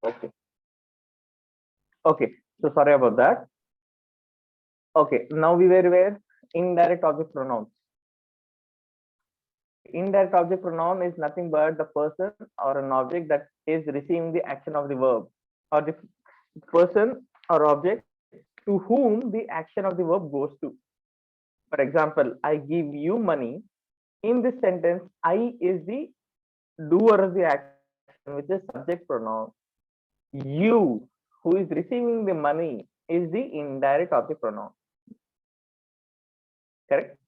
Okay. Okay. So sorry about that. Okay. Now we were where indirect object pronouns. Indirect object pronoun is nothing but the person or an object that is receiving the action of the verb, or the person or object to whom the action of the verb goes to. For example, I give you money. In this sentence, I is the doer of the action, which is subject pronoun. You, who is receiving the money, is the indirect object pronoun. Correct?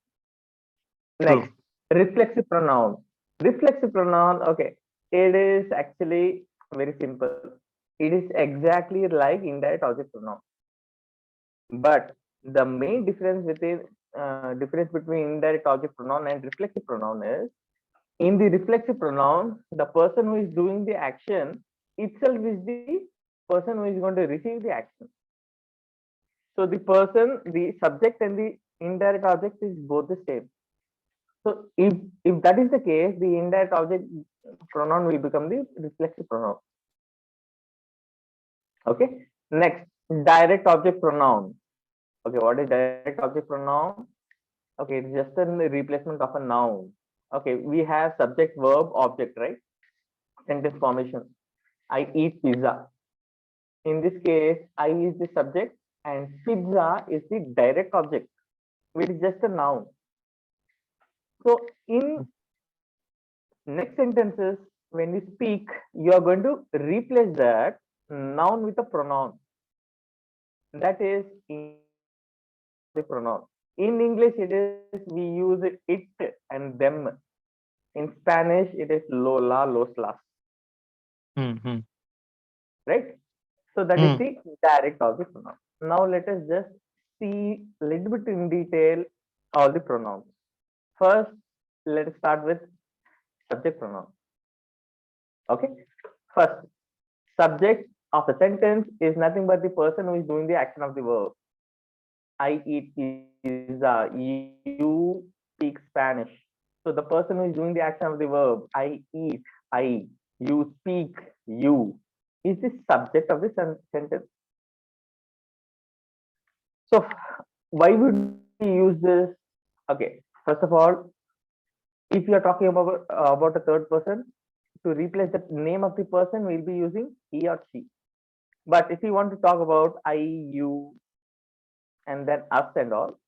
Next, True. reflexive pronoun. Reflexive pronoun, okay, it is actually very simple. It is exactly like indirect object pronoun, but the main difference between indirect object pronoun and reflexive pronoun is, in the reflexive pronoun, the person who is doing the action itself is the person who is going to receive the action. So the person, the subject and the indirect object is both the same. So if that is the case, the indirect object pronoun will become the reflexive pronoun. Okay. Next, direct object pronoun. Okay, what is direct object pronoun? Okay, it's just a replacement of a noun. Okay, we have subject, verb, object, right? Sentence formation. I eat pizza. In this case, I is the subject and pizza is the direct object, which is just a noun. So in next sentences, when we speak, you are going to replace that noun with a pronoun. That is indirect object pronoun. In English, it is we use it and them. In Spanish, it is lo, la, los, las, Mm-hmm. right? So that is the direct object pronoun. Now let us just see a little bit in detail all the pronouns. First, let us start with subject pronoun. Okay. First, subject of a sentence is nothing but the person who is doing the action of the verb. I eat pizza. You speak Spanish. So the person who is doing the action of the verb, I eat, I, you speak, you, is the subject of the sentence. So why would we use this? Okay, first of all, if you are talking about a third person, to replace the name of the person, we'll be using he or she. But if you want to talk about I, you, and then us and all,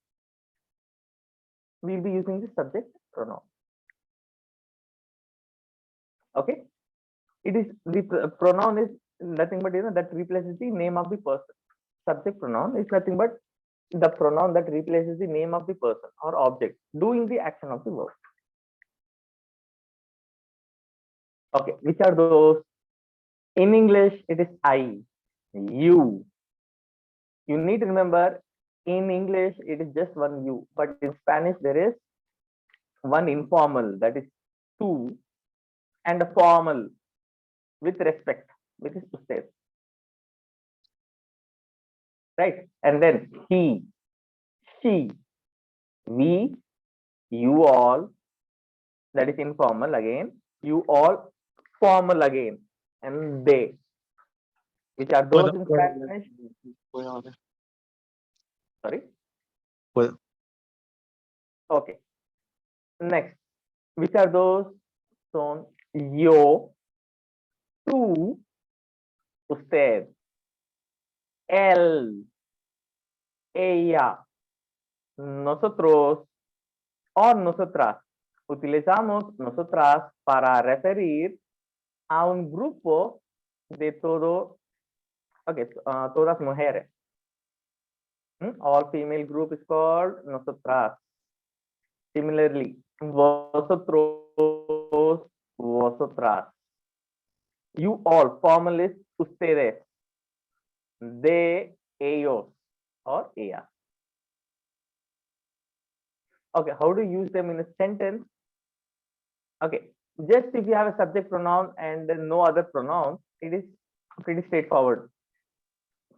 we'll be using the subject pronoun. Okay, it is the pronoun is nothing but that replaces the name of the person. Subject pronoun is nothing but the pronoun that replaces the name of the person or object doing the action of the verb. Okay, which are those? In English, it is I, you. You need to remember, in English, it is just one you, but in Spanish, there is one informal, that is tú, and a formal with respect, which is usted, right? And then he, she, we, you all, that is informal again, you all, formal again, and they, which are those Puedo, in Spanish. puedo, Sorry. puedo. Okay. Next, which are those? Son yo, tú, usted, él, ella, nosotros o nosotras. Utilizamos nosotras para referir a un grupo de todas mujeres. All female group is called nosotras. Similarly, vosotros, vosotras. You all, formal is ustedes. They, ellos, or ellas. Okay, how to use them in a sentence? Okay, just if you have a subject pronoun and no other pronouns, it is pretty straightforward.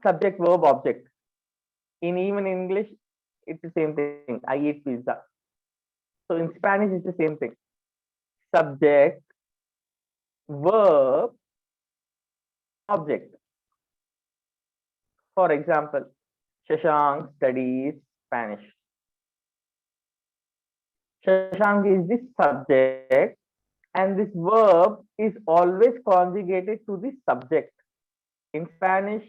Subject, verb, object. Even in English, it's the same thing. I eat pizza. So in Spanish, it's the same thing. Subject, verb, object. For example, Shashank studies Spanish. Shashank is the subject, and this verb is always conjugated to the subject. In Spanish,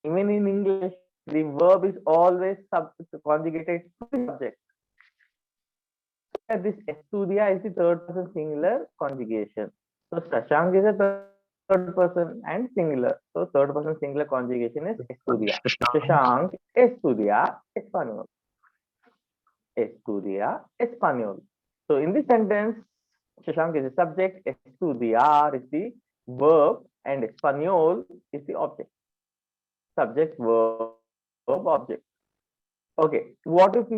even in English, the verb is always conjugated to the subject. This estudia is the third person singular conjugation. So Shashank is a third person and singular. So third person singular conjugation is estudia. Shashank estudia español. Estudia español. So in this sentence, Shashank is the subject, estudiar is the verb, and español is the object. Subject, verb, object. Okay, what if we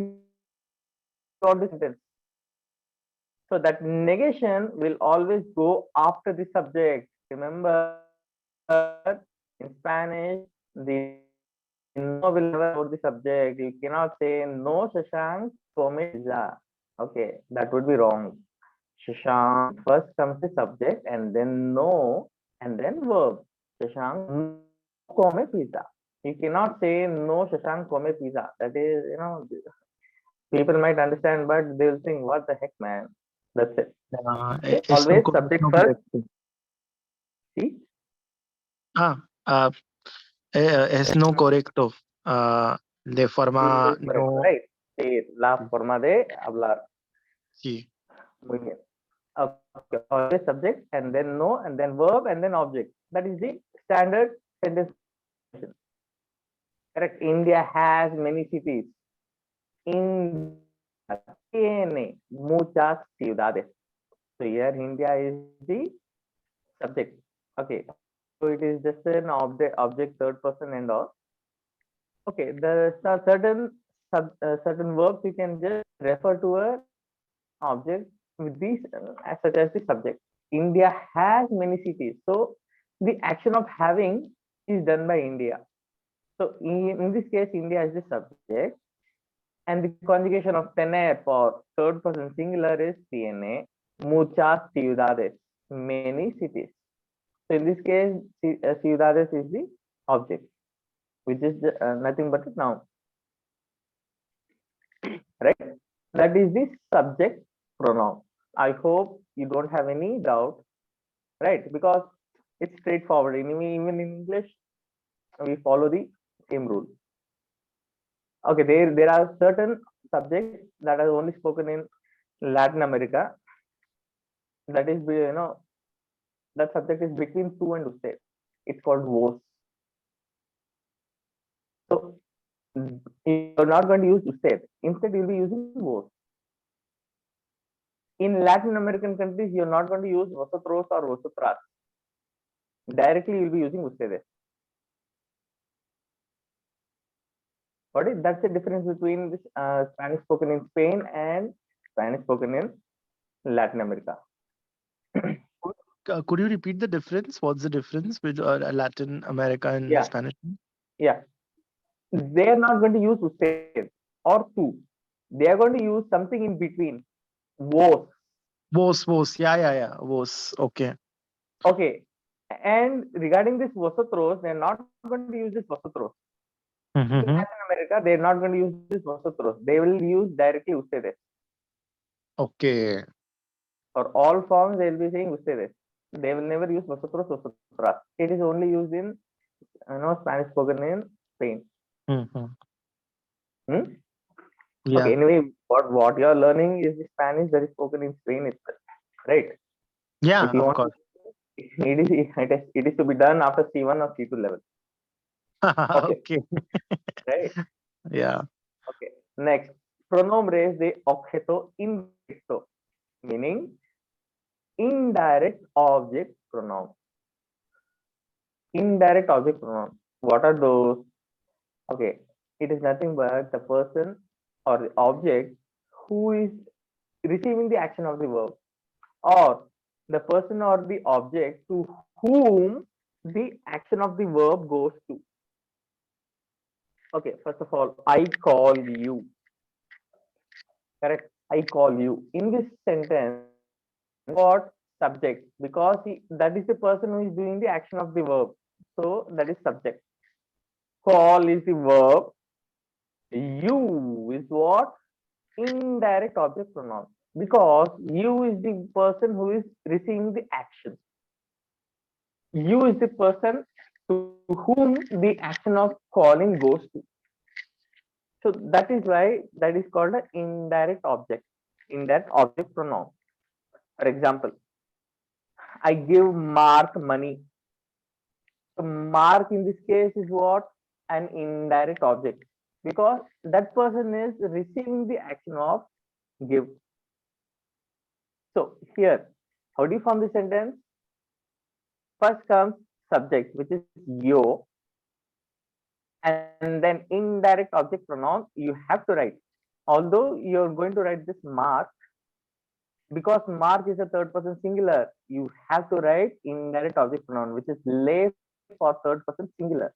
got the sentence? So that negation will always go after the subject. Remember, in Spanish, the no will never go the subject. You cannot say no Shashank come pizza. Okay, that would be wrong. Shashank first comes the subject and then no and then verb. Shashank no come pizza. You cannot say no Shashank come pizza. That is, people might understand, but they will think, what the heck, man? That's it. Okay? Es no, Always subject no first. correcto. See? Es no correcto. De forma Sí, correcto, no. right? Sí, la forma de hablar. Sí. Muy bien. Okay. Always subject and then no and then verb and then object. That is the standard sentence. Correct. India has many cities. India tiene muchas ciudades. So here India is the subject. Okay. So it is just an object third person and all. Okay. There are certain verbs you can just refer to a object with these such as the subject. India has many cities. So the action of having is done by India. So in this case, India is the subject, and the conjugation of tener for third person singular is tiene muchas ciudades, many cities. So in this case, ciudades is the object, which is nothing but a noun, right? That is the subject pronoun. I hope you don't have any doubt, right? Because it's straightforward. Even in English, we follow the same rule. Okay, there are certain subjects that are only spoken in Latin America. That is, that subject is between tu and usted. It's called vos. So you're not going to use usted. Instead, you'll be using vos. In Latin American countries, you're not going to use vosotros or vosotras. Directly, you'll be using ustedes. What is that's the difference between this Spanish spoken in Spain and Spanish spoken in Latin America. Could you repeat the difference? What's the difference between Latin America and Yeah. Spanish? Yeah, they are not going to use usted or tu. They are going to use something in between. Vos. Vos. Yeah. Vos. Okay. Okay. And regarding this vosotros, they are not going to use this vosotros. In Mm-hmm. Latin America, they are not going to use this vosotros. They will use directly ustedes. Okay. For all forms, they will be saying ustedes. They will never use vosotros, vosotras. It is only used in Spanish spoken in Spain. Mm-hmm. Hmm? Yeah. Okay. Anyway, what you are learning is the Spanish that is spoken in Spain itself, right? Yeah, If you of want, course. it is to be done after C1 or C2 level. Okay. Okay. Right. Yeah. Okay. Next, pronombres de objeto indirecto, meaning indirect object pronoun. Indirect object pronoun. What are those? Okay, it is nothing but the person or the object who is receiving the action of the verb, or the person or the object to whom the action of the verb goes to. Okay, first of all, I call you. Correct. I call you. In this sentence, what subject because that is the person who is doing the action of the verb. So that is subject. Call is the verb. You is what? Indirect object pronoun because you is the person who is receiving the action. You is the person to whom the action of calling goes to. So that is why that is called an indirect object, indirect object pronoun. For example, I give Mark money. So Mark in this case is what? An indirect object because that person is receiving the action of give. So here, how do you form the sentence? First comes subject, which is yo, and then indirect object pronoun you have to write. Although you're going to write this Mark, because Mark is a third person singular, you have to write indirect object pronoun, which is lay for third person singular.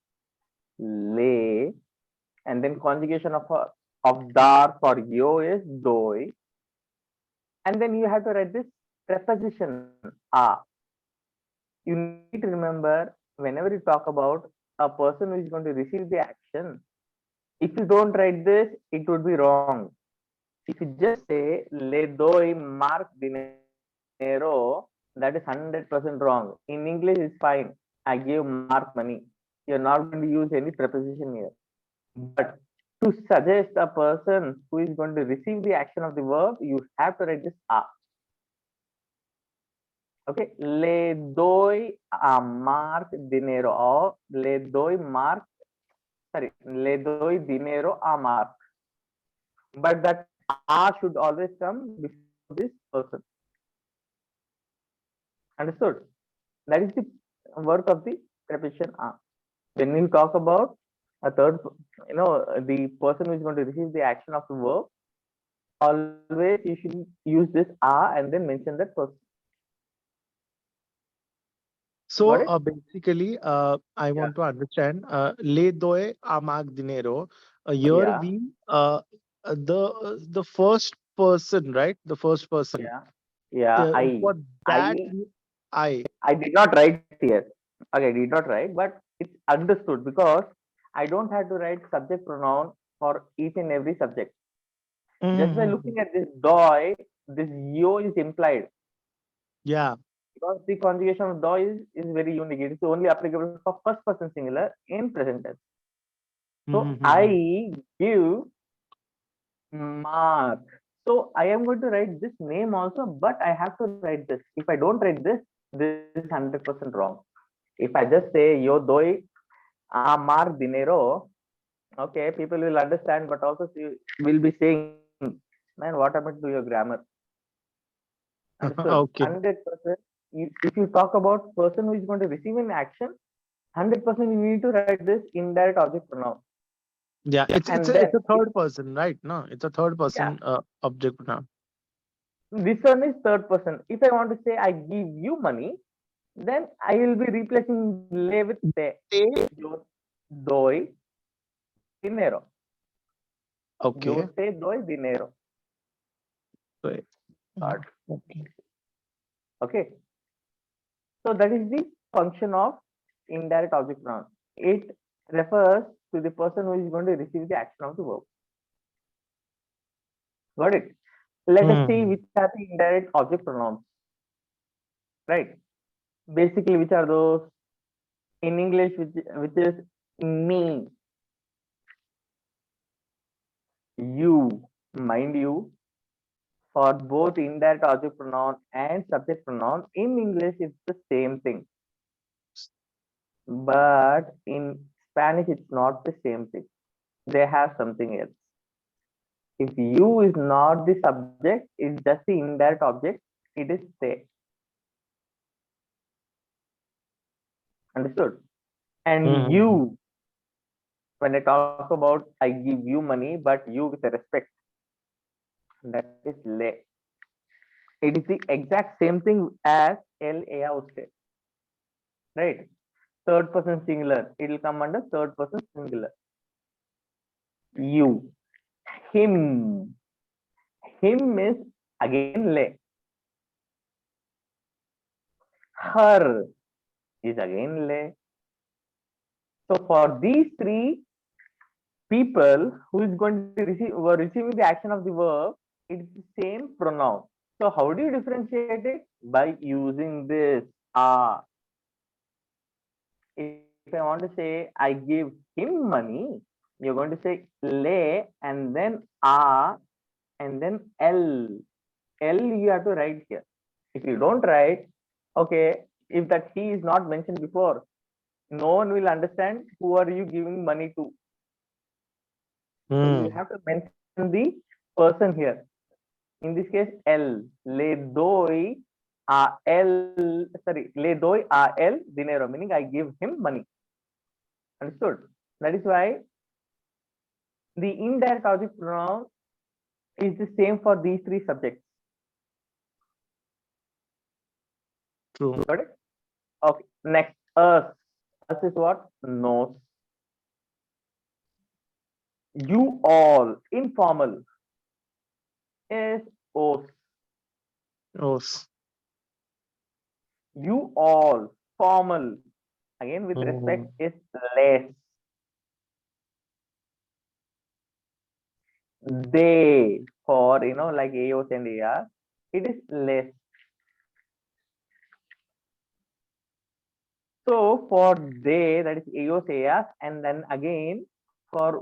Lay, and then conjugation of dar for yo is doi, and then you have to write this preposition a. You need to remember whenever you talk about a person who is going to receive the action, if you don't write this, it would be wrong. If you just say le doy mark dinero, that is 100% wrong. In English, it's fine. I give Mark money. You're not going to use any preposition here. But to suggest a person who is going to receive the action of the verb, you have to write this a. Okay, le doy a Mark dinero or le doy Mark, sorry, le doy dinero a Mark. But that a should always come before this person. Understood? That is the work of the preposition a. When we talk about a third, the person who is going to receive the action of the verb, always you should use this a and then mention that person. Got So it? basically, I Yeah. want to understand. Le doy amag dinero. Here Yeah. we the first person, right? The first person. Yeah. Yeah. For that, I I. I did not write here. Okay, I did not write, but it's understood because I don't have to write subject pronoun for each and every subject. Just by Mhm. looking at this doi, this yo is implied Yeah. because the conjugation of doi is very unique. It is only applicable for first person singular in present tense. So Mhm. I give Mark. So I am going to write this name also, but I have to write this. If I don't write this is 100% wrong. If I just say yo doy a Mark dinero, okay, people will understand, but also will be saying, man, what happened to your grammar? Understood? Okay. 100%. If you talk about person who is going to receive an action, 100% you need to write this indirect object pronoun. Yeah. And It's then, a third person, right? No, it's a third yeah, person object now. this one is third person. If I want to say I give you money, then I will be replacing le with te. Te. Yo doy dinero. Yo Okay. te doy dinero. Right. Card. Okay. Okay. So that is the function of indirect object pronoun. It refers to the person who is going to receive the action of the verb. Got it? Let us see Hmm. which are the indirect object pronouns. Right? Basically, which are those in English, which is me, you, mind you, for both indirect object pronoun and subject pronoun. In English, it's the same thing, but in Spanish, it's not the same thing. They have something else. If you is not the subject, it's just the indirect object. It is they. Understood? And Hmm. you, when I talk about I give you money, but you with a respect, that is le. It is the exact same thing as el ea usted, right? Third person singular. It will come under third person singular. You, him, him is again le. Her is again le. So for these three people who is going to receive were receiving the action of the verb, it's the same pronoun. So how do you differentiate it? By using this a. If I want to say I give him money, you're going to say le and then a and then l. L you have to write here. If you don't write, okay, if that he is not mentioned before, no one will understand who are you giving money to. So you Hmm. have to mention the person here. In this case, L. Le doy a L. Sorry, le doy a L dinero, meaning I give him money. Understood? That is why the indirect object pronoun is the same for these three subjects. True. Got it? Okay. Next, us. Us is what? Knows. You all. Informal is os. Os. You all. Formal. Again, with Hmm. respect, is less. They for like AOs and AR, it is less. So for they, that is AOs ARs, and then again for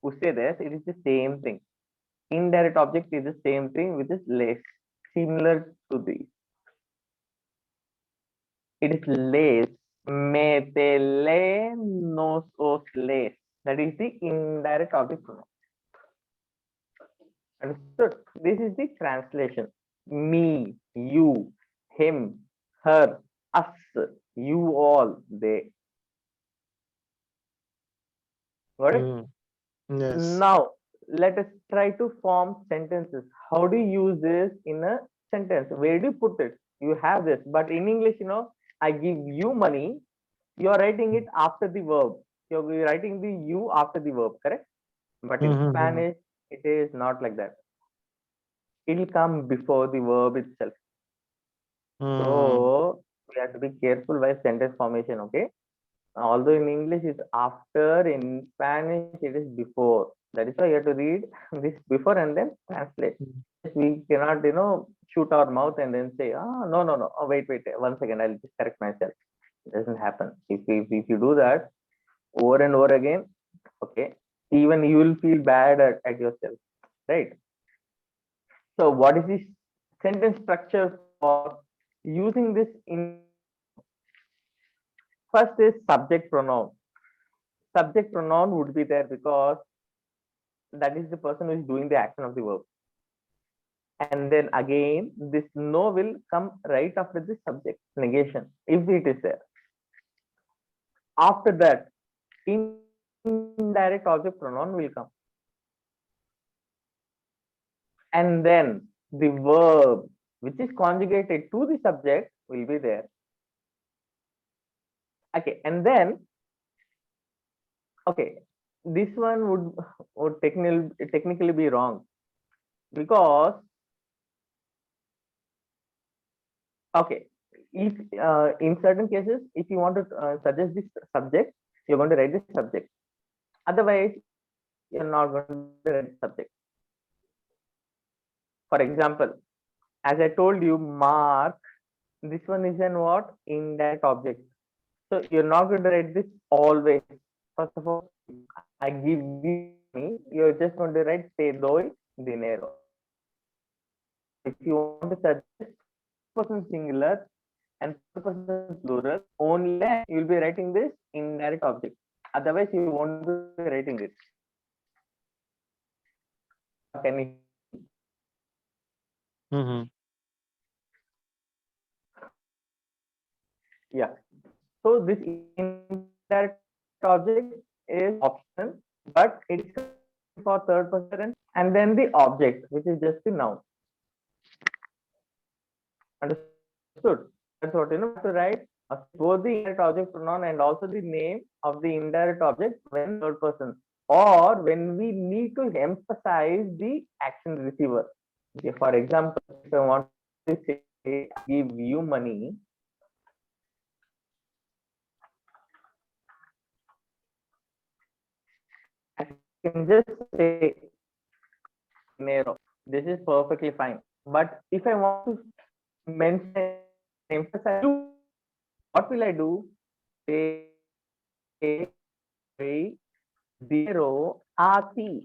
ustedes, it is the same thing. Indirect object is the same thing, which is less, similar to this. It is less. Me te le nos os les. That is the indirect object pronoun. Understood? This is the translation. Me, you, him, her, us, you all, they. Got it? Hmm. Yes. Now, let us try to form sentences. How do you use this in a sentence? Where do you put it? You have this, but in English, I give you money. You are writing it after the verb. You're writing the you after the verb, correct? But in Hmm. Spanish, it is not like that. It will come before the verb itself. Hmm. So we have to be careful by sentence formation, okay? Although in English it's after, in Spanish it is before. That is why you have to read this before and then translate. We cannot, shoot our mouth and then say, no, no, no. Oh, wait, 1 second. I'll just correct myself. It doesn't happen. If you do that over and over again, okay, even you will feel bad at yourself, right? So what is the sentence structure for using this indirect pronoun? First is subject pronoun. Subject pronoun would be there because that is the person who is doing the action of the verb. And then again, this no will come right after the subject negation if it is there. After that, indirect object pronoun will come. And then the verb which is conjugated to the subject will be there. Okay, and then okay, this one would technically be wrong because okay, if in certain cases if you want to suggest this subject, you're going to write this subject. Otherwise, you're not going to write the subject. For example, as I told you, Mark, this one is an what? Indirect object. So you're not going to write this always. First of all, I give you money, you're just going to write te doy dinero. If you want to suggest first person singular and third person plural, only you will be writing this indirect object. Otherwise, you won't be writing it. Can you hear me? Hmm. Yeah. So this indirect object is optional, but it is conjugated for third person and then the object, which is just the noun. Understood? That's what we have to write. Both the indirect object pronoun and also the name of the indirect object when third person or when we need to emphasize the action receiver. Okay, for example, if I want to say say give you money, I can just say dinero. This is perfectly fine. But if I want to mention emphasize you, what will I do? Say dinero a ti,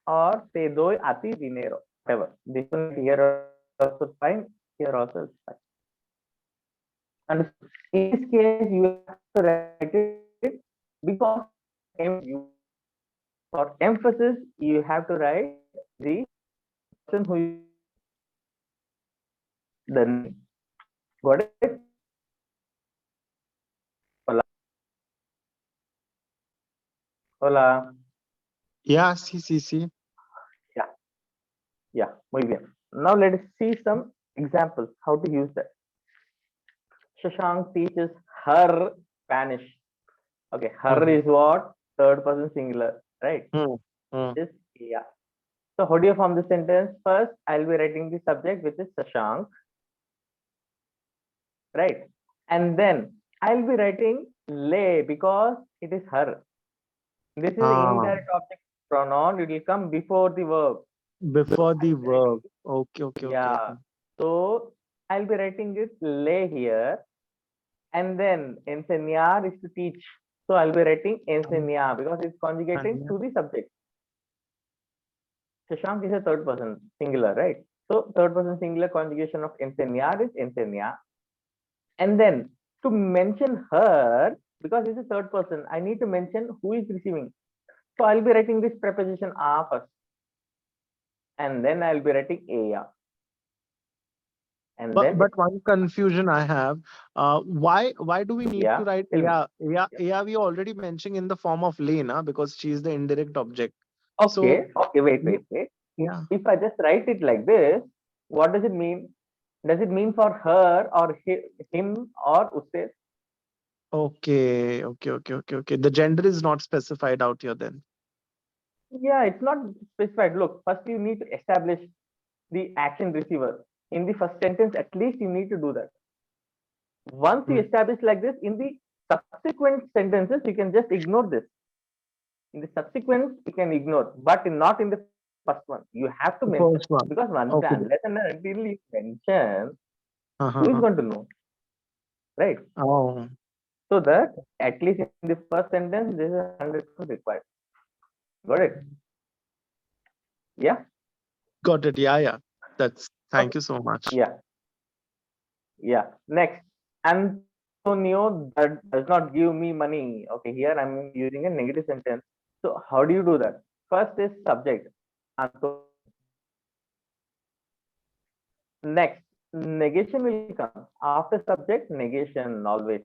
or te doy a ti dinero. Whatever. This one here also fine. Here also is fine. And in this case, you have to write it because you for emphasis you have to write the person who is the name. Got it? Hola. Hola. Yeah, see. Yeah, yeah, muy bien. Now let us see some examples how to use that. Shashank teaches her Spanish. Okay, her Mhm. is what? Third person singular, right? Mm, mm. Is yeah. So how do you form the sentence? First, I'll be writing the subject, which is Shashank, right? And then I'll be writing le because it is her. This is the Ah, indirect object pronoun. It will come before the verb. before So the I'll be writing verb. Okay. yeah. So I'll be writing it le here, and then enseñar is to teach. So I'll be writing enseñar because it's conjugating And to the subject. Shashank is a third person singular, right? So third person singular conjugation of enseñar is enseñar. And then to mention her, because it's a third person, I need to mention who is receiving. So I'll be writing this preposition a first, and then I'll be writing ella, and then but one confusion I have, why do we need yeah. to write Tell me. yeah we already mentioning in the form of Lena because she is the indirect object. So Okay. Wait, you- wait, wait. yeah. If I just write it like this, what does it mean? Does it mean for her or him or usse? Okay. The gender is not specified out here then. Yeah, it's not specified. Look, first you need to establish the action receiver. In the first sentence, at least you need to do that. Once you Mm. establish like this, in the subsequent sentences, you can just ignore this. In the subsequent, you can ignore, but not in the first one. You have to mention The first because one. once Okay. unless and until you mention, who is Uh-huh. going to know, right? Oh, So that at least in the first sentence, this is 100% required. Got it? Yeah. got it. Yeah. That's thank Okay. you so much. Yeah. Yeah. Next, Antonio that does not give me money. Okay, here I'm using a negative sentence. So how do you do that? First is subject. Antonio. Next, negation will come after subject. Negation always.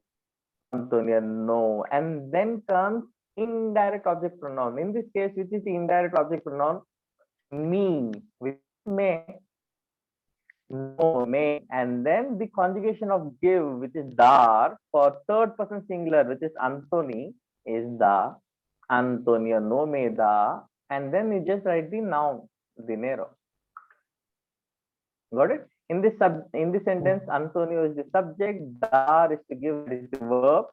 Antonio, no, and then comes indirect object pronoun. In this case, which is the indirect object pronoun? Me, which may, no, may, and then the conjugation of give, which is dar, for third person singular, which is Anthony, is the Antonio, no me da, and then you just write the noun, dinero. Got it? In this sentence, Antonio is the subject, dar is to give, is the verb,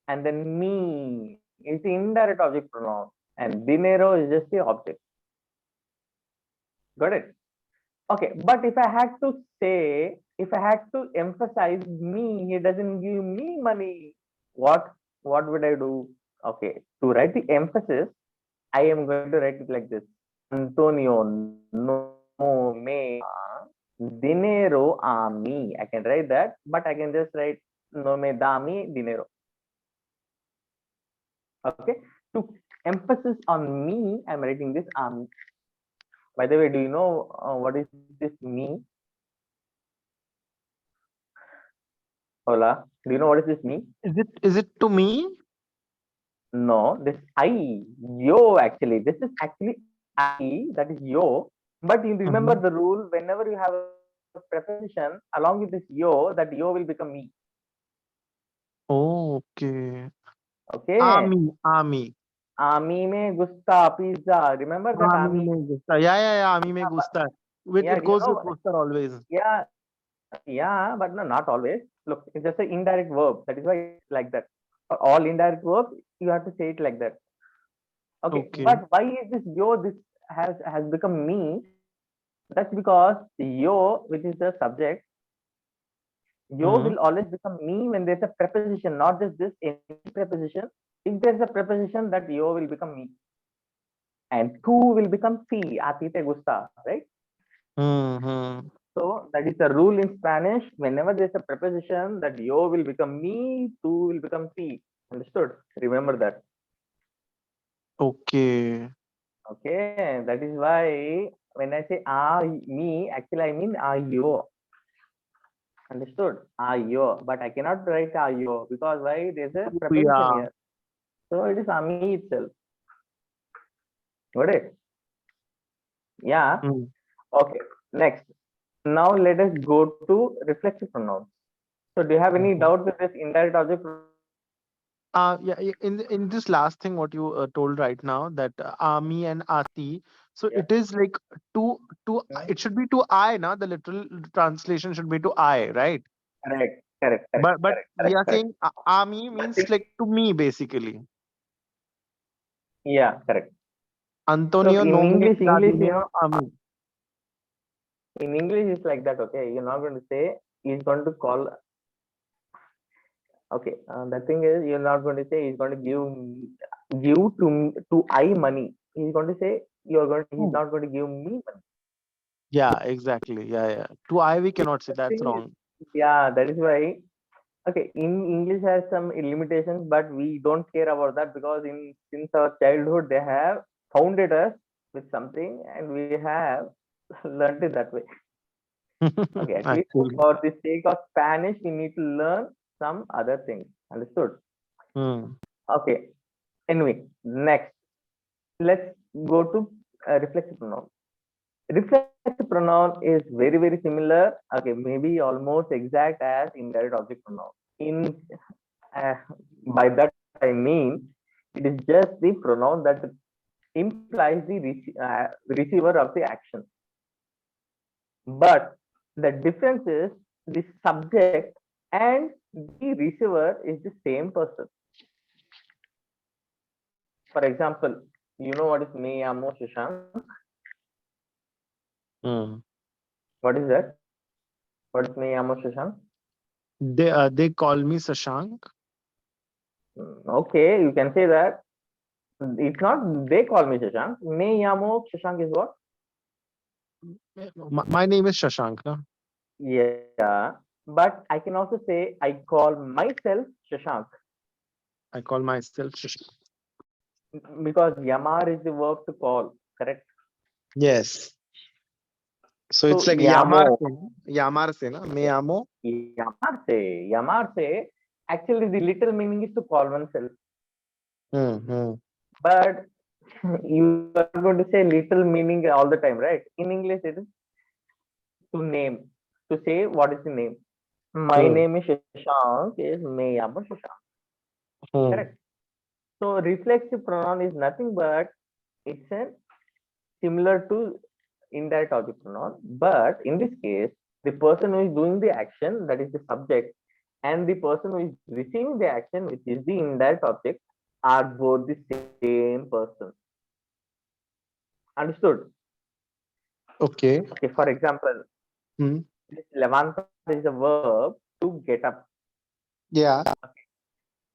and then me is the indirect object pronoun, and dinero is just the object. Got it? Okay, but if I had to say, if I had to emphasize me, he doesn't give me money. What would I do? Okay, to write the emphasis, I am going to write it like this. Antonio no me dinero a mí. I can write that, but I can just write no me da mi dinero. Okay, to emphasis on me, I'm writing this a mí. By the way, do you know what is this me? Hola. Do you know what is this me? Is it to me? No, this I, yo actually. This is actually I, that is yo. But you remember Mhm. the rule, whenever you have a preposition along with this yo, that yo will become me. Okay. Okay. Ami. A mí me gusta pizza. Remember that a Ami mí? me gusta. Yeah. Ami me Yeah, gusta. yeah, It do you goes with know? gusta always. Yeah, Yeah, but no, not always. Look, it's just an indirect verb. That is why it's like that. For all indirect verbs, you have to say it like that. Okay, Okay. but why is this yo? This has become me. That's because yo, which is the subject, yo Hmm. will always become me when there's a preposition, not just this any preposition. If there's a preposition, that yo will become me, and tu will become si. A ti te gusta, right? Hmm. So that is the rule in Spanish. Whenever there's a preposition, that yo will become me, tu will become si. Understood? Remember that. Okay. Okay, that is why when I say me, actually I mean yo. Understood? Yo, but I cannot write yo because why? There's a Oh, preposition yeah. here. So it is me itself. Got it? Yeah. Hmm. Okay. Next. Now let us go to reflexive pronouns. So do you have any Mhm. doubt with this indirect object? Yeah, in this last thing, what you told right now, that Ami and Ati, so Yeah. it is like to Hmm? it should be to I, now the literal translation should be to I, right? Correct. Correct. Correct. But Correct. we Correct. are Correct. saying Ami But means like to me basically. yeah, correct. Look, Antonio in no me English, Gardinio Ami. in English it's like that. Okay, you're not going to say he's going to call. Okay, the thing is, you're not going to say he's going to give to I money. He's going to say you're going. He's Hmm. not going to give me money. Yeah, exactly. Yeah, yeah. To I we cannot say, The that's thing is, wrong. yeah, that is why. Okay, in English has some limitations, but we don't care about that because in since our childhood they have founded us with something, and we have learned it that way. Okay, at least Actually. for the sake of Spanish, we need to learn some other things. Understood? Hmm. Okay. Anyway, next, let's go to reflexive pronoun. Reflexive pronoun is very similar. Okay, maybe almost exact as indirect object pronoun. In uh, by that I mean it is just the pronoun that implies the receiver of the action. But the difference is the subject and the receiver is the same person. For example, you know what is me amo Shashank? Hmm. What is that? What is me amo Shashank? They call me Sashank. Okay, you can say that. It's not they call me Shashank. Me amo Shashank is what? My name is Shashank, no? Yeah. But I can also say I call myself Shashank I call myself Shashank. because Yamar is the verb to call, correct? Yes. So So it's like Yamo, Yamar se, na? Me amo. Yamar say, actually the literal meaning is to call oneself. Hmm. Hmm. But you are going to say little meaning all the time, right? In English, it is to name, to say what is the name. My Hmm. name is Shashank, is me Yamo Shashank, Hmm. correct? So reflexive pronoun is nothing but it's a similar to indirect object pronoun, but in this case, the person who is doing the action, that is the subject, and the person who is receiving the action, which is the indirect object, are both the same person. Understood? Okay. Okay, for example, Hmm. this levantar is a verb to get up. Yeah.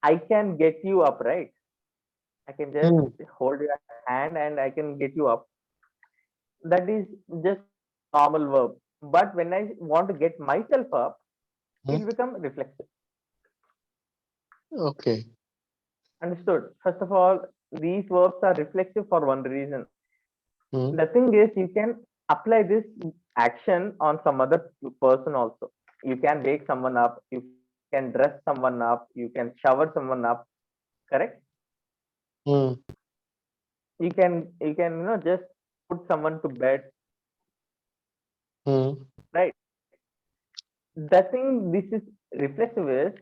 I can get you up, right? I can just Hmm. hold your hand and I can get you up. That is just normal verb. But when I want to get myself up, Hmm. it becomes reflexive. Okay. Understood? First of all, these verbs are reflexive for one reason. Hmm. The thing is, you can apply this action on some other person also. You can wake someone up, you can dress someone up, you can shower someone up, correct? Hmm. You can just put someone to bed, Hmm. right? The thing this is reflexive is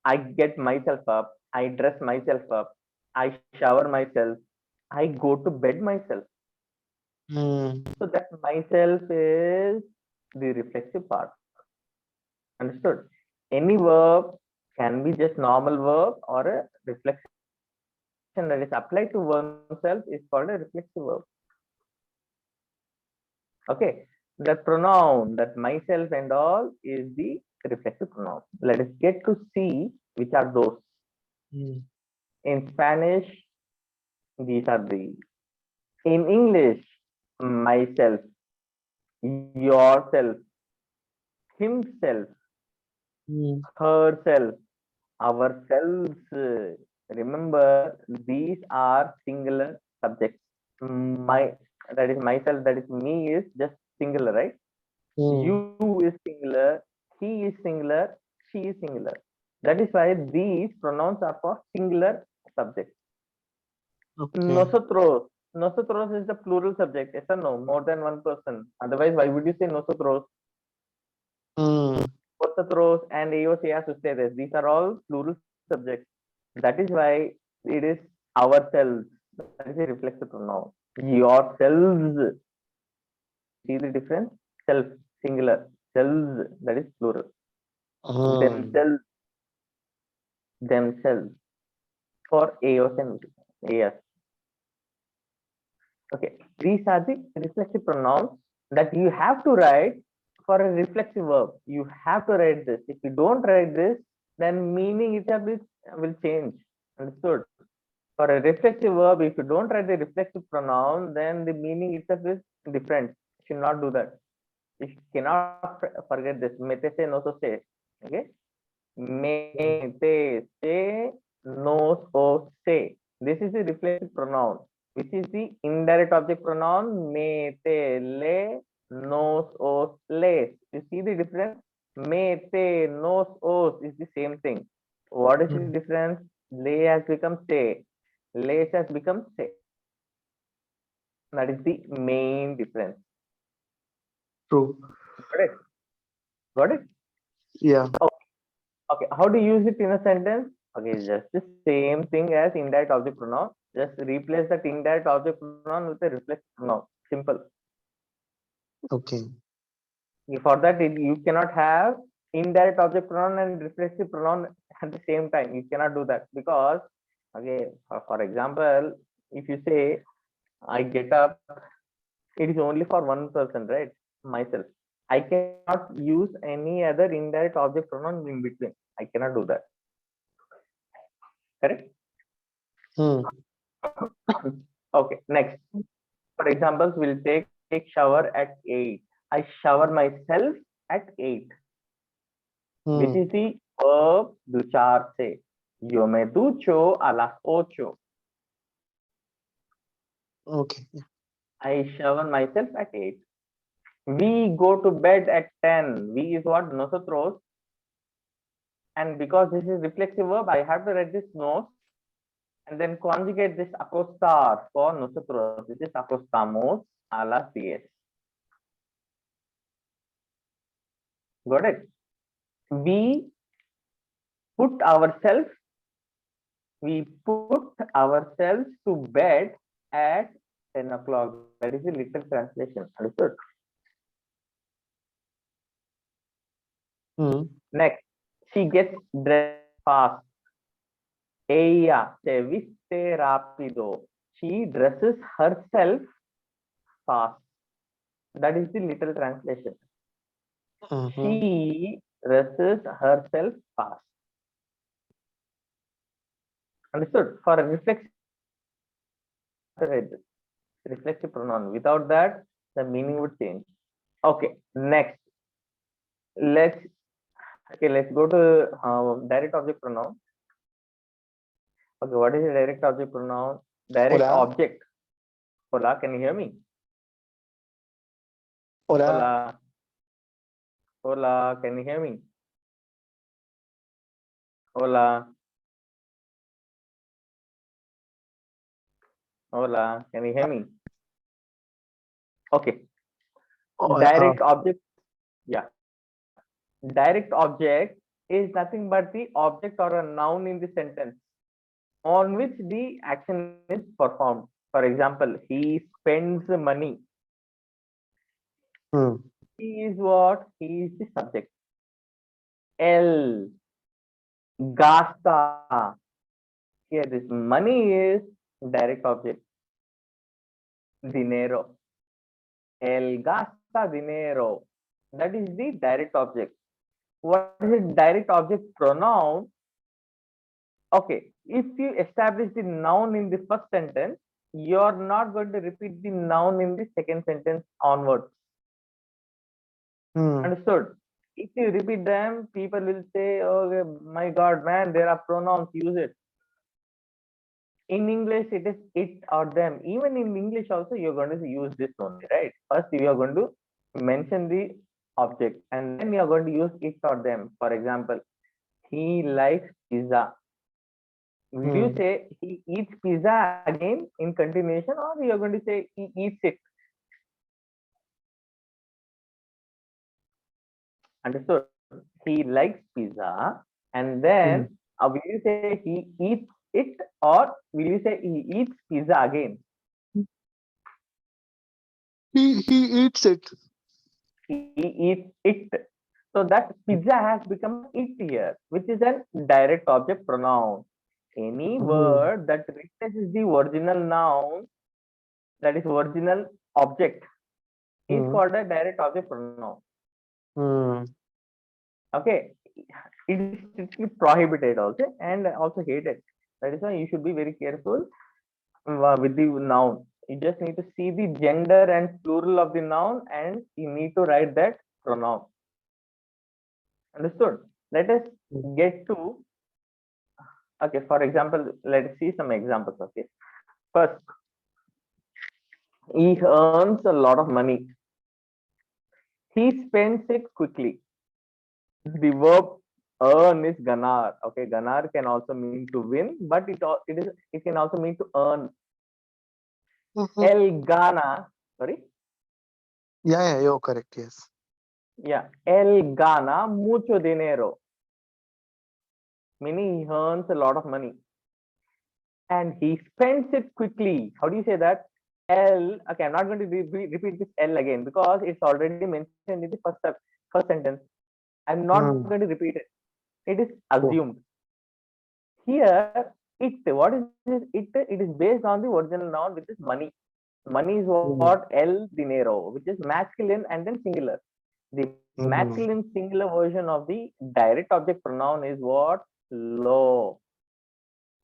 I get myself up, I dress myself up, I shower myself, I go to bed myself. Hmm. So that myself is the reflexive part. Understood? Any verb can be just normal verb or a reflection that is applied to oneself is called a reflexive verb. Okay, the pronoun that myself and all is the reflexive pronoun. Let us get to see which are those. Hmm. In Spanish, these are the. In English, myself, yourself, himself, Hmm. herself, ourselves. Remember, these are singular subjects. My, that is myself, that is me, is just singular, right? Hmm. You is singular, he is singular, she is singular. That is why these pronouns are for singular subjects. Okay. Nosotros. Nosotros is the plural subject. Yes or no? More than one person. Otherwise, why would you say nosotros? Hmm. Vosotros and ellos, ellas, ustedes. These are all plural subjects. That is why it is ourselves. That is a reflexive pronoun. Yourselves. See the difference? Self, singular. Selves, that is plural. Hmm. Themselves, themselves. For ellos and ellas. Okay, these are the reflexive pronouns that you have to write for a reflexive verb. You have to write this. If you don't write this, then meaning itself will change. Understood? For a reflexive verb, if you don't write the reflexive pronoun, then the meaning itself is different. You should not do that. You cannot forget this. Mete se no so se. Okay? Me, te, se, nos, o, se. This is the reflexive pronoun, which is the indirect object pronoun me, te, le, nos, os, les. You see the difference? Me, te, nos, os is the same thing. What is the Hmm. difference? Le has become se. Les has become se. That is the main difference. True. Got it? Got it? Yeah. Okay, how to use it in a sentence? Okay, just the same thing as indirect object pronoun. Just replace that indirect object pronoun with a reflexive pronoun. Simple. Okay. For that, you cannot have indirect object pronoun and reflexive pronoun at the same time. You cannot do that because, okay, for example, if you say, I get up, it is only for one person, right? Myself. I cannot use any other indirect object pronoun in between. I cannot do that. Correct? Hmm. Okay, next. For example, we'll take shower at 8. I shower myself at 8, which Hmm. is the verb ducharse. Yo me ducho a las 8. Okay. I shower myself at 8. We go to bed at 10. We is what? Nosotros. And because this is reflexive verb, I have to write this nos and then conjugate this acostar for nosotros. This is acostamos a las 10. Got it? We put ourselves we put ourselves to bed at 10 o'clock. That is the literal translation. Understood? Hmm. Next, she gets dressed fast. Ella se viste rápido. She dresses herself fast. That is the literal translation. Mm-hmm. She dresses herself fast. Understood? For a reflexive pronoun. Without that, the meaning would change. Okay, next. Let's let's go to direct object pronoun. Okay, what is a direct object pronoun? Direct Hola. object. Hola, can you hear me? Hola. Hola, hola, can you hear me? Hola, hola, can you hear me? Okay, Oh, direct object. Yeah, direct object is nothing but the object or a noun in the sentence on which the action is performed. For example, he spends money. hmm. He is what? He is the subject. El gasta. Here, this money is direct object. Dinero. El gasta dinero. That is the direct object. What is a direct object pronoun? Okay, if you establish the noun in the first sentence, you're not going to repeat the noun in the second sentence onwards. Hmm. Understood? If you repeat them, people will say, "Oh my God, man, there are pronouns. Use it." In English, it is it or them. Even in English, also, you're going to use this only, right? First, you are going to mention the object, and then you are going to use it or them. For example, he likes pizza. Will you Hmm. say he eats pizza again in continuation, or you are going to say he eats it? Understood? He likes pizza, and then Hmm. will you say he eats it, or will you say he eats pizza again? He eats it. He eats it. So that pizza has become it here, which is an direct object pronoun. Any Hmm. word that replaces the original noun, that is original object, is Hmm. called a direct object pronoun. Hmm. Okay, it is strictly prohibited also and also hated. That is why you should be very careful with the noun. You just need to see the gender and plural of the noun, and you need to write that pronoun. Understood? Let us get to, okay, for example, let's see some examples of this. First, he earns a lot of money. He spends it quickly. The verb earn is ganar. Okay, ganar can also mean to win, but it can also mean to earn. Mhm. El gana, sorry, Yeah, you're correct. Yes. yeah, el gana mucho dinero, meaning he earns a lot of money and he spends it quickly. How do you say that? El, okay, I'm not going to repeat this L again because it's already mentioned in the first sentence. I'm not going to Hmm. repeat it. It is Oh. assumed. Here, it, what is this? It is based on the original noun, which is money. Money is Hmm. what? El dinero, which is masculine and then singular. The Hmm. masculine singular version of the direct object pronoun is what? Lo.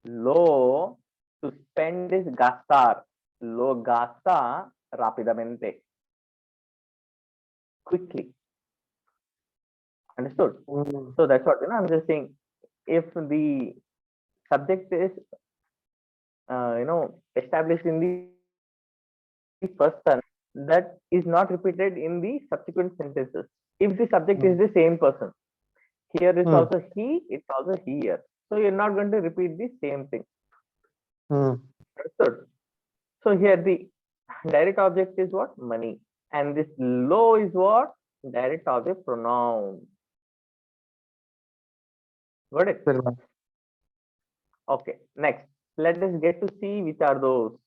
Lo, to spend is gastar. Lo gasta rápidamente, quickly. Understood? Hmm. So that's what, I'm just saying. If the subject is, established in the first sentence, that is not repeated in the subsequent sentences. If the subject is Hmm. the same person, here is Hmm. also he, it's also here. So you're not going to repeat the same thing. Hmm. Understood? So here the direct object is what? Money. And this low is what? Direct object pronoun. Got it? Very well. Okay. Next, let us get to see which are those.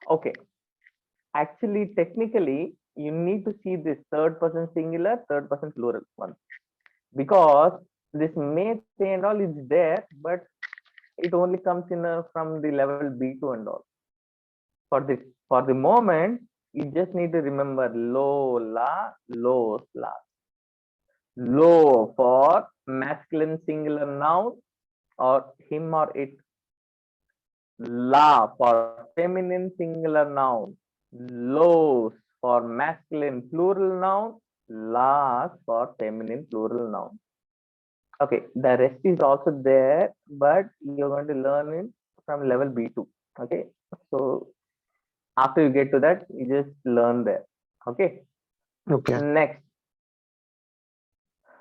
Okay. Actually, technically, you need to see this third person singular, third person plural one, because this may say and all is there, but it only comes in from the level B2 and all. For the moment, you just need to remember lo, la, los, la. Lo for masculine singular noun or him or it. La for feminine singular noun. Los for masculine plural noun. Las for feminine plural noun. Okay, the rest is also there, but you're going to learn it from level B2. Okay, so after you get to that, you just learn there. Okay, Okay. next,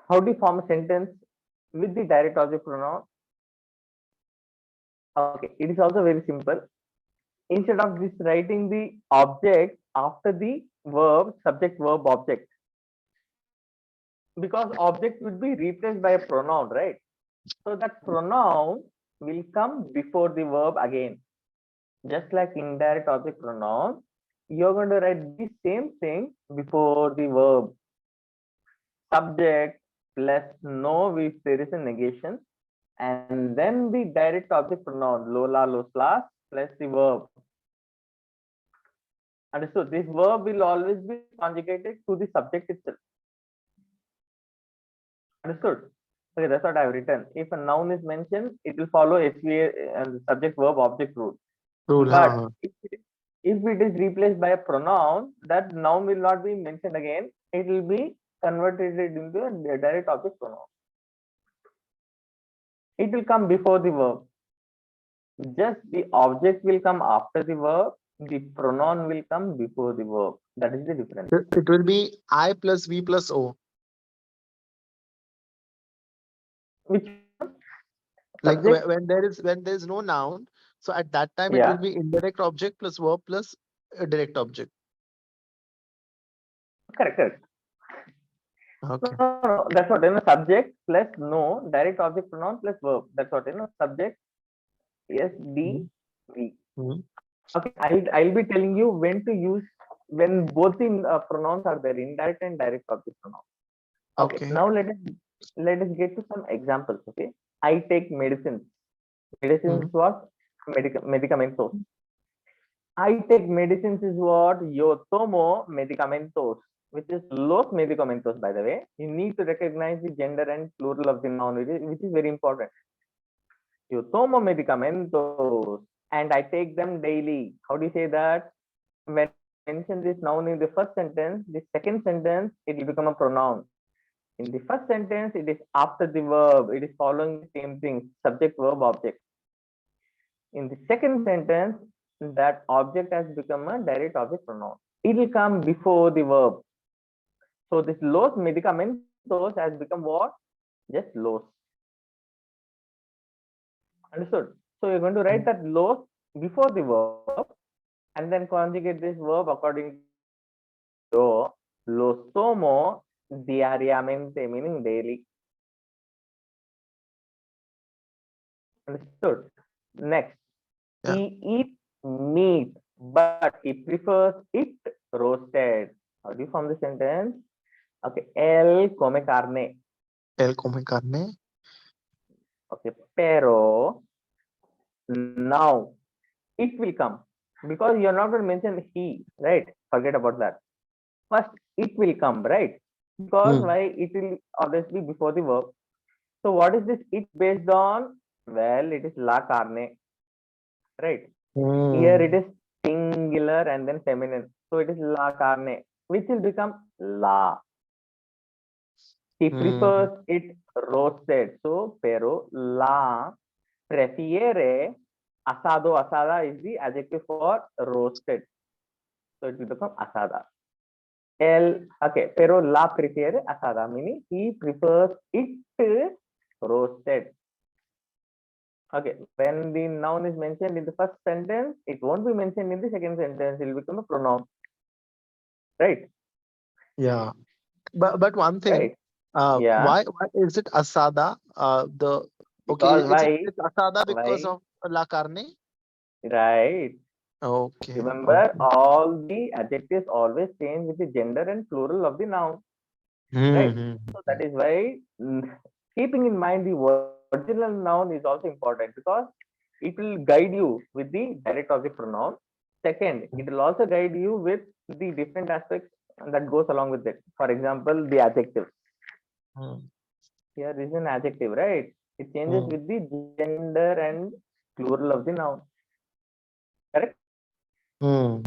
how do you form a sentence with the direct object pronoun? Okay, it is also very simple. Instead of this writing the object after the verb, subject, verb, object, because object would be replaced by a pronoun, right? So that pronoun will come before the verb again. Just like indirect object pronoun, you're going to write the same thing before the verb. Subject, plus no if there is a negation, and then the direct object pronoun lola, loslas plus the verb. Understood? This verb will always be conjugated to the subject itself. Understood? Okay, that's what I've written. If a noun is mentioned, it will follow SVA and subject verb object rule. Rule, But huh? if it is replaced by a pronoun, that noun will not be mentioned again. It will be converted into a direct object pronoun. It will come before the verb. Just the object will come after the verb. The pronoun will come before the verb. That is the difference. It will be I plus V plus O. Which Like subject? when there is no noun, so at that time it will Yeah, be indirect object plus verb plus a direct object. correct, correct. No, Okay. no, that's what subject plus no direct object pronoun plus verb. That's what subject. Yes, Mm, D, V. mm. Okay, I'll be telling you when to use when both the pronouns are there, indirect and direct object pronoun. Okay, Okay. now let us get to some examples. Okay, I take medicines. Medicines Mm. what? Medicamentos. I take medicines is what? Yo tomo medicamentos, which is los medicamentos, by the way. You need to recognize the gender and plural of the noun, which is very important. Yo tomo medicamentos and I take them daily. How do you say that? When I mention this noun in the first sentence, the second sentence, it will become a pronoun. In the first sentence, it is after the verb. It is following the same thing, subject, verb, object. In the second sentence, that object has become a direct object pronoun. It will come before the verb. So this los medicamentos has become what? Just los. Understood? So you're going to write that los before the verb and then conjugate this verb according to lo tomo diariamente, meaning daily. Understood? Next, Yeah. he eats meat, but he prefers it roasted. How do you form the sentence? Okay, él come carne. El come carne. Okay, pero now it will come because you're not going to mention he, right? Forget about that. First, it will come, right? Because Mm. why it will always be before the verb. So, what is this it based on? Well, it is la carne, right? Here it Mm. is singular and then feminine. So, it is la carne, which will become la. He Mm. prefers it roasted. So, pero la prefiere asado. Asada is the adjective for roasted. So, it will become asada. Okay, pero la prefiere asada, meaning he prefers it roasted. Okay, when the noun is mentioned in the first sentence, it won't be mentioned in the second sentence. It will become a pronoun, right? Yeah. But one thing, Right? Yeah. why is it asada? The okay, Because why? it's asada because Why? of la carne. Right. Okay. Remember, Okay. all the adjectives always change with the gender and plural of the noun, right? Mm-hmm. So that is why keeping in mind the original noun is also important because it will guide you with the direct object pronoun. Second, it will also guide you with the different aspects that goes along with it. For example, the adjective. Mm. Here is an adjective, right? It changes Mm. with the gender and plural of the noun. Correct? Mm.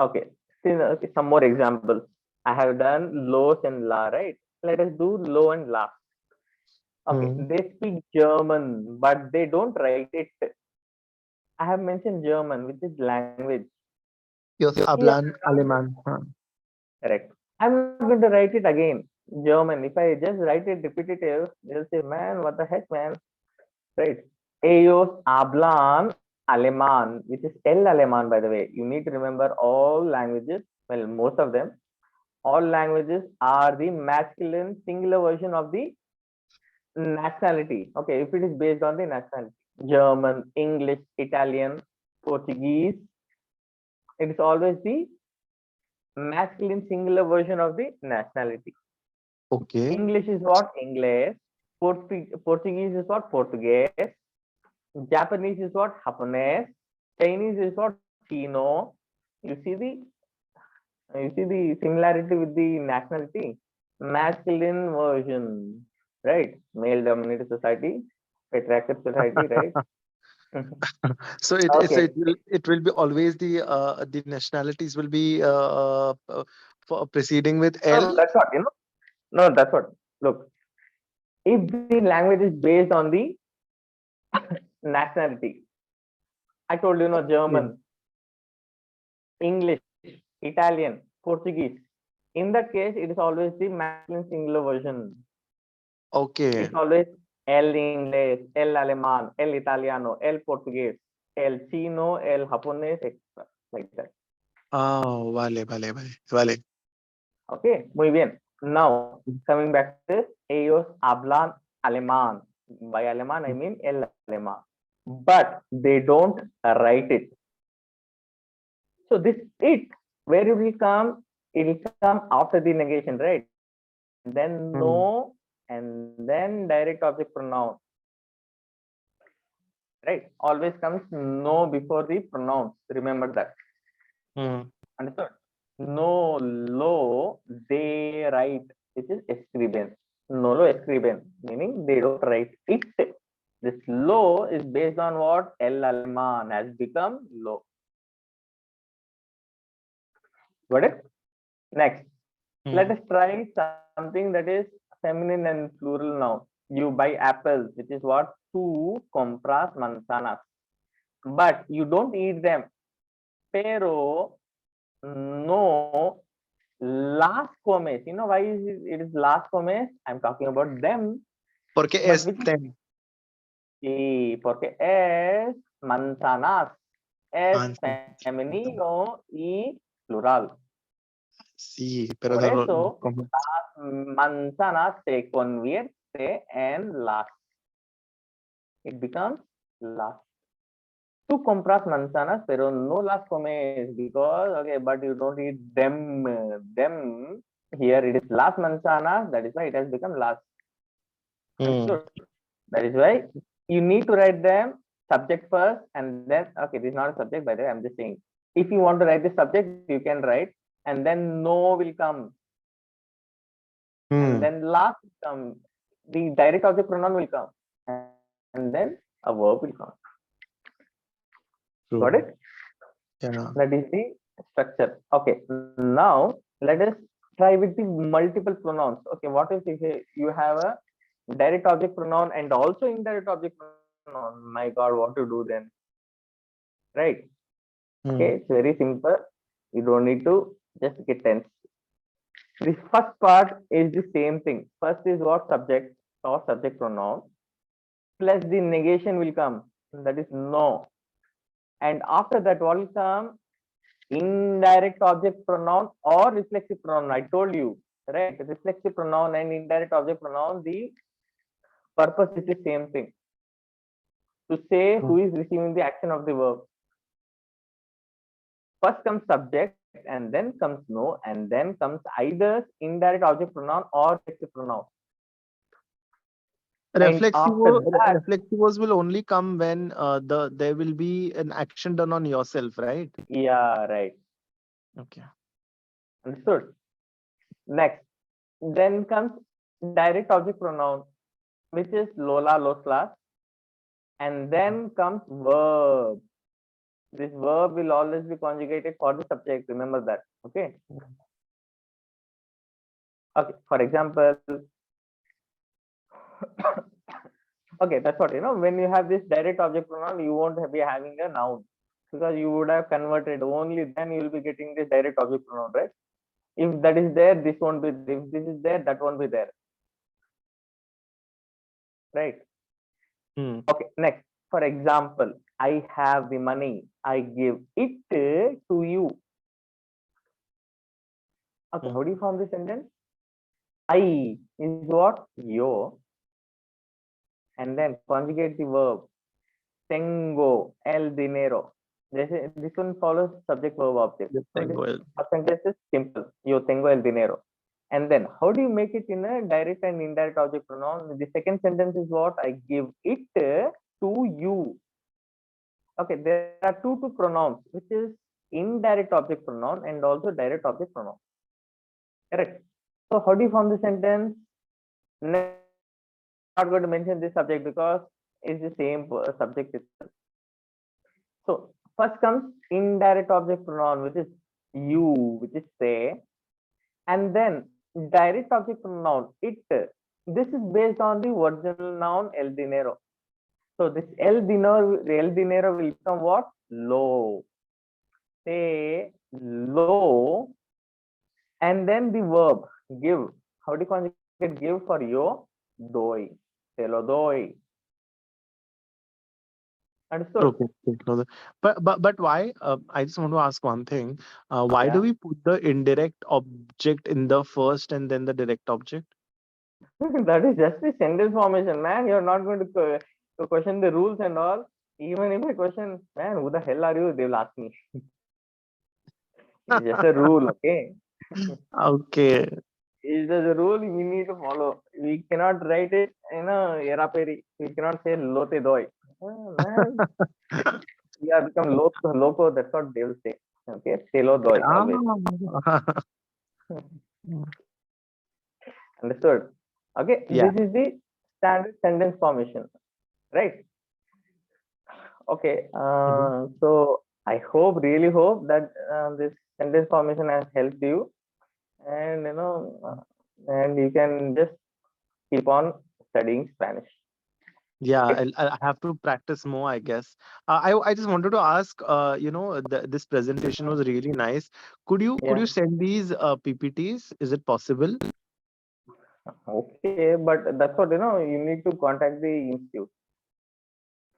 Okay. Okay, some more examples. I have done los and la, right? Let us do lo and la. Okay, Mm. they speak German, but they don't write it. I have mentioned German, which is language. Ellos Here, hablan alemán. correct. I'm not going to write it again. German. If I just write it repetitive, they'll say, man, what the heck, man? Right. Ellos hablan alemán, which is el alemán, by the way. You need to remember all languages, well, most of them, all languages are the masculine singular version of the nationality. Okay, if it is based on the nationality, German, English, Italian, Portuguese, it is always the masculine singular version of the nationality. Okay. English is what? English. Portuguese is what? Portuguese. Japanese is what? Japanese. Chinese is what? Chino. You see the similarity with the nationality. Masculine version, right? Male dominated society, patriarchal society, right? Okay. It will be always the nationalities will be for proceeding with No, L. that's what, No, that's what. Look, if the language is based on the nationality, I told you, Yeah. German, English, Italian, Portuguese. In that case, it is always the masculine singular version. Okay. It's always el inglés, el alemán, el italiano, el portugués, el chino, el japonés, etc. Like that. Oh, vale. Okay, muy bien. Now, coming back to this, ellos hablan alemán. By alemán, I mean el alemán. But they don't write it. So this it, where it will come? It will come after the negation, right? Then Mm. no, and then direct object pronoun. Right? Always comes no before the pronouns. Remember that. Mm. Understood? No, lo, they write, which is escriben. No lo escriben, meaning they don't write it. This lo is based on what? El alemán has become lo. Got it? Next, let Mm. us try something that is feminine and plural noun. You buy apples, which is what? Tu compras manzanas. But you don't eat them. Pero no las comes. You know why it is las comes? I'm talking about them. Porque But es which them. sí, porque es manzanas. Es femenino y plural. Sí, pero Por eso, como- manzanas se convierte en las. It becomes las. Tú compras manzanas, pero no las comes because, okay, but you don't eat them. Them. Here it is las manzanas. That is why it has become las. Mm. Understood? That is why you need to write them subject first and then, okay, this is not a subject, by the way, I'm just saying. If you want to write the subject, you can write, and then no will come. And Mm. then last will come. The direct object pronoun will come. And then a verb will come. Got True. it? Yeah. That is the structure. Okay. Now let us try with the multiple pronouns. Okay. What if you have a direct object pronoun and also indirect object pronoun? My God, what to do then? Right? Okay. Mm. It's very simple. You don't need to just get tense. The first part is the same thing. First is what? Subject or subject pronoun plus the negation will come. That is no. And after that, what will come? Indirect object pronoun or reflexive pronoun. I told you, right? Reflexive pronoun and indirect object pronoun, the purpose is the same thing. To say who is receiving the action of the verb. First comes subject and then comes no, and then comes either indirect object pronoun or reflexive pronoun. And after that, Reflexivos will only come when there will be an action done on yourself, right? yeah, right. Okay. Understood. Next, then comes direct object pronoun, which is Lola, los, las, and then comes verb. This verb will always be conjugated for the subject. Remember that. Okay. Okay. For example, okay, that's what when you have this direct object pronoun, you won't be having a noun because you would have converted only then you will be getting this direct object pronoun, right? If that is there, this won't be. If this is there, that won't be there. Right. Mm. Okay. Next, for example, I have the money. I give it to you. Okay. Mm. How do you form this sentence? I is what? Yo. And then conjugate the verb. Tengo el dinero. This one follows subject verb object. Yes, So thank this you. sentence is simple. Yo tengo el dinero. And then how do you make it in a direct and indirect object pronoun? The second sentence is what? I give it to you. Okay, there are two pronouns, which is indirect object pronoun and also direct object pronoun. Correct. So how do you form the sentence? Not going to mention this subject because it's the same subject itself. So first comes indirect object pronoun, which is you, which is say, and then direct object pronoun it. This is based on the original noun el dinero. So this el dinero will become what? Lo. Say lo, and then the verb give. How do you conjugate give for yo? Doy. Te lo doy. Understood? Okay. Okay, no, but why? I just want to ask one thing. Why do Yeah. we put the indirect object in the first and then the direct object? That is just the sentence formation, man. You're not going to question the rules and all. Even if I question, man, who the hell are you? They will ask me. It's just a rule, okay? Okay. It's just a rule we need to follow. We cannot write it in a eraperi. We cannot say lote doi. Oh, man, we have become loco. That's what they will say. Okay, telo doi always. Ah. Understood? Okay, Yeah. this is the standard sentence formation, right? Okay, Mhm. so I hope, really hope that this sentence formation has helped you, and and you can just keep on studying Spanish. Yeah, Okay? I'll have to practice more, I guess. I just wanted to ask, this presentation was really nice. Could you Yeah. send these PPTs? Is it possible? Okay, but that's what you need to contact the institute.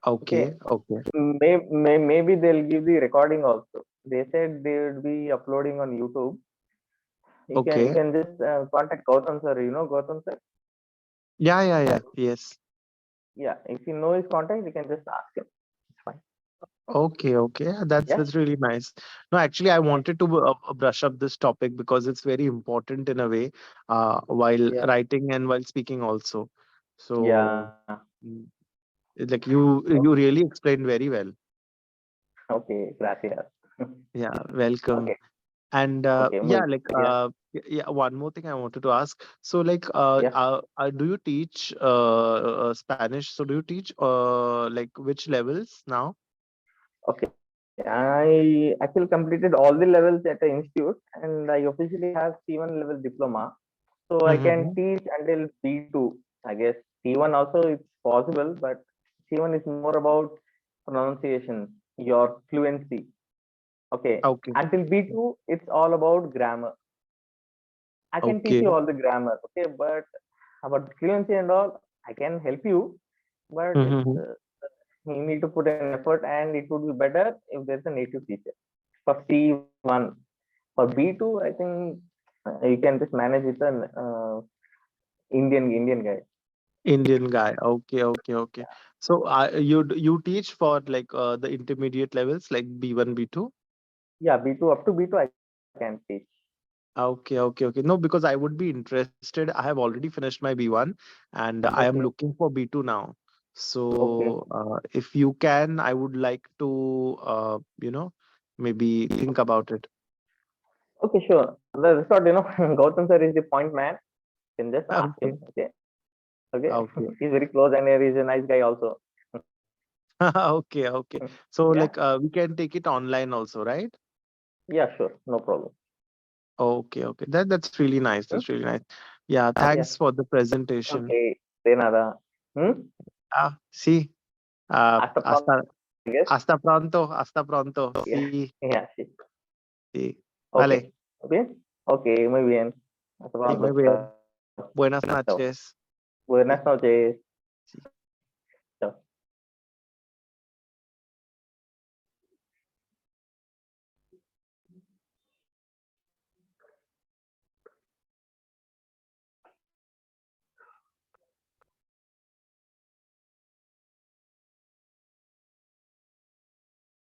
Okay, Okay, okay. maybe they'll give the recording also. They said they would be uploading on YouTube. You Okay. can just contact Gautam sir. You know Gautam sir. Yeah, yeah, yeah. Yes. Yeah, if you know his contact, you can just ask him. It's fine. Okay, okay. That's Yeah, that's really nice. No, actually, I yeah, wanted to brush up this topic because it's very important in a way, while yeah, writing and while speaking also. So, yeah. mm, like you really explained very well. Okay, gracias. Yeah, welcome. Okay, And okay, muy yeah, bien. like Yeah, yeah, one more thing I wanted to ask. So, like, yeah. do you teach Spanish? So, do you teach like which levels now? Okay, I actually completed all the levels at the institute, and I officially have C1 level diploma. So I can Mm-hmm. teach until B2. I guess C1 also it's possible, but C1 is more about pronunciation, your fluency. Okay, Okay. until B2, it's all about grammar. I can teach Okay. you all the grammar, okay, but about fluency and all, I can help you, but it's Mm-hmm. you need to put an effort, and it would be better if there's a native teacher. For C1, for B2, I think you can just manage with an Indian guy. Indian guy. Okay, okay, okay. So you teach for like the intermediate levels like B1, B2? Yeah, B2 up to B2 I can teach. Okay, okay, okay. No, because I would be interested. I have already finished my B1 and I am Okay, looking for B2 now. okay, So if you can, I would like to maybe think about it. okay, sure. That's what Gautam sir is the point man. You can just ask him. Okay, Okay, okay. okay. He's very close and he's a nice guy also. Okay, okay. So Yeah, like we can take it online also, right? yeah, sure, no problem. Okay, okay. That's really nice. Hmm? That's really nice. Yeah, Yeah, thanks for the presentation. okay. De nada. Hmm? Ah, sí. Hasta pronto, Hasta I guess. hasta pronto, hasta pronto. Yeah, Sí, yeah, sí. sí. Okay, Vale. okay, okay, muy bien. Hasta Sí, muy pronto. bien. Chao. Buenas Chao. noches. Buenas noches. Sí.